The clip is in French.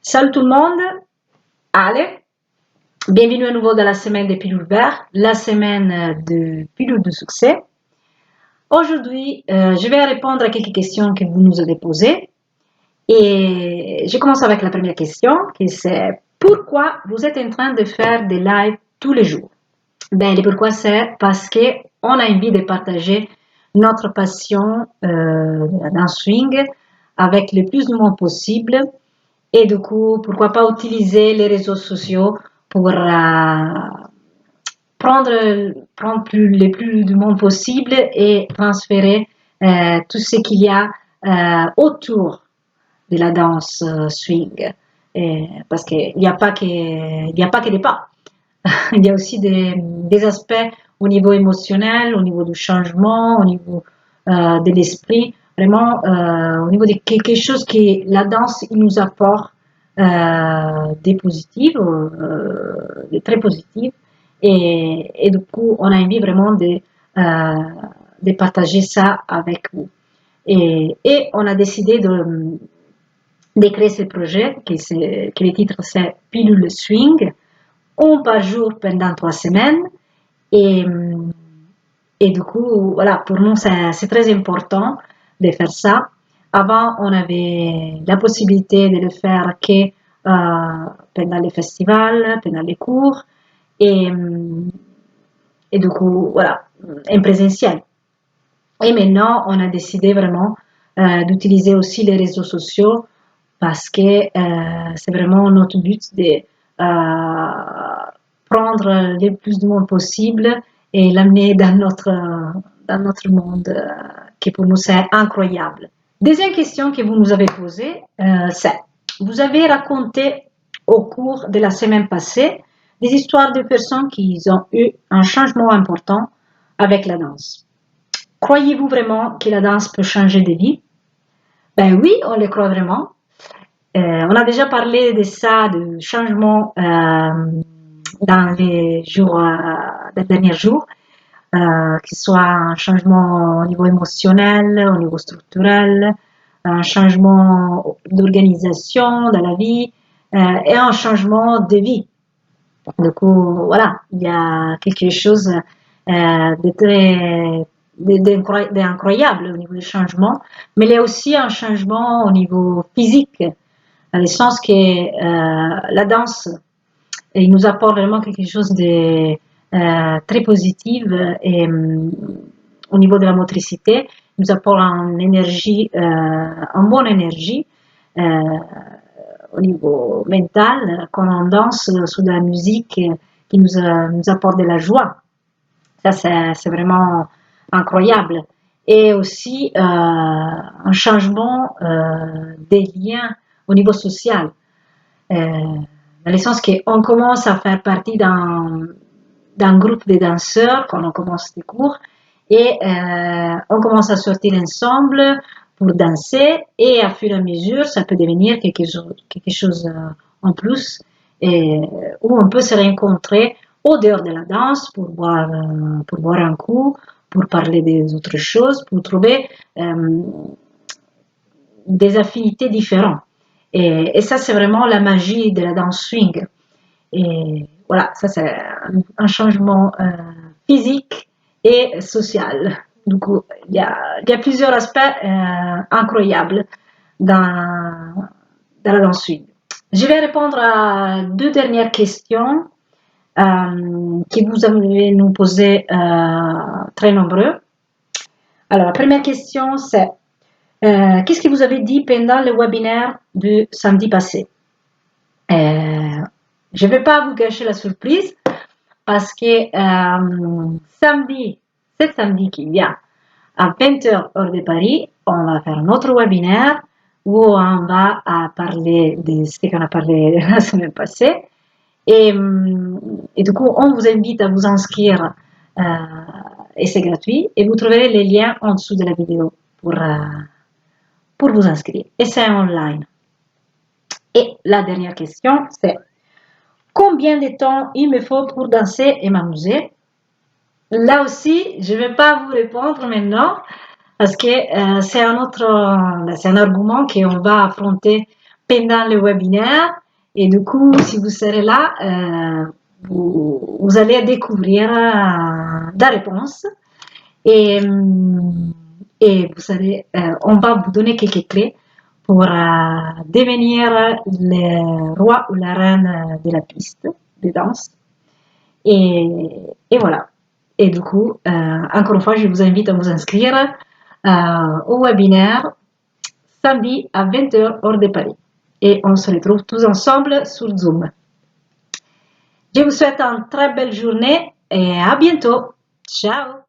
Salut tout le monde, allez, bienvenue à nouveau dans la semaine des pilules vertes, la semaine de pilules de succès. Aujourd'hui, je vais répondre à quelques questions que vous nous avez posées. Et je commence avec la première question, qui c'est pourquoi vous êtes en train de faire des lives tous les jours? Ben, le pourquoi c'est parce qu'on a envie de partager notre passion dans swing avec le plus de monde possible. Et du coup, pourquoi pas utiliser les réseaux sociaux pour prendre le plus de monde possible et transférer tout ce qu'il y a autour de la danse swing. Parce qu'il n'y a pas que des pas. Il y a aussi des aspects au niveau émotionnel, au niveau du changement, au niveau de l'esprit, vraiment au niveau de quelque chose que la danse il nous apporte des positives, des très positives. Et du coup, on a envie vraiment de partager ça avec vous. Et on a décidé de créer ce projet, que le titre c'est Pilule Swing, un par jour pendant 3 semaines. Et, et du coup, voilà, pour nous, c'est très important de faire ça. Avant, on avait la possibilité de le faire que pendant les festivals, pendant les cours, et, et du coup, voilà, en présentiel. Et maintenant, on a décidé vraiment d'utiliser aussi les réseaux sociaux parce que c'est vraiment notre but de prendre le plus de monde possible et l'amener dans notre monde qui pour nous c'est incroyable. Deuxième question que vous nous avez posée, c'est, vous avez raconté au cours de la semaine passée des histoires de personnes qui ont eu un changement important avec la danse. Croyez-vous vraiment que la danse peut changer de vie? Ben oui, on le croit vraiment. On a déjà parlé de ça, de changement dans les derniers jours, que ce soit un changement au niveau émotionnel, au niveau structurel, un changement d'organisation dans la vie et un changement de vie. Du coup, voilà, il y a quelque chose de très d'incroyable au niveau du changement, mais il y a aussi un changement au niveau physique, dans le sens que la danse, il nous apporte vraiment quelque chose de très positif et au niveau de la motricité, il nous apporte une énergie, une bonne énergie au niveau mental, quand on danse sous de la musique qui nous apporte de la joie. Ça, c'est vraiment incroyable. Et aussi un changement des liens au niveau social. Dans le sens qu'on commence à faire partie d'un groupe de danseurs quand on commence des cours et on commence à sortir ensemble pour danser et à fur et à mesure ça peut devenir quelque chose en plus et, où on peut se rencontrer au dehors de la danse pour boire un coup, pour parler des autres choses, pour trouver des affinités différentes. Et ça, c'est vraiment la magie de la danse swing. Et voilà, ça, c'est un changement physique et social. Du coup, il y a plusieurs aspects incroyables dans la danse swing. Je vais répondre à deux dernières questions que vous avez nous posées très nombreux. Alors, la première question, c'est qu'est-ce que vous avez dit pendant le webinaire du samedi passé? Je ne vais pas vous gâcher la surprise parce que cet samedi qui vient, à 20h heure de Paris, on va faire un autre webinaire où on va parler de ce qu'on a parlé la semaine passée. Et du coup, on vous invite à vous inscrire et c'est gratuit. Et vous trouverez les liens en dessous de la vidéo pour vous inscrire. Et c'est online. Et la dernière question, c'est combien de temps il me faut pour danser et m'amuser? Là aussi, je ne vais pas vous répondre maintenant parce que c'est un argument qu'on va affronter pendant le webinaire. Et du coup, si vous serez là, vous allez découvrir la réponse. Et, vous serez, on va vous donner quelques clés pour devenir le roi ou la reine de la piste de danse. Et voilà. Et du coup, encore une fois, je vous invite à vous inscrire au webinaire samedi à 20h hors de Paris. Et on se retrouve tous ensemble sur Zoom. Je vous souhaite une très belle journée et à bientôt. Ciao!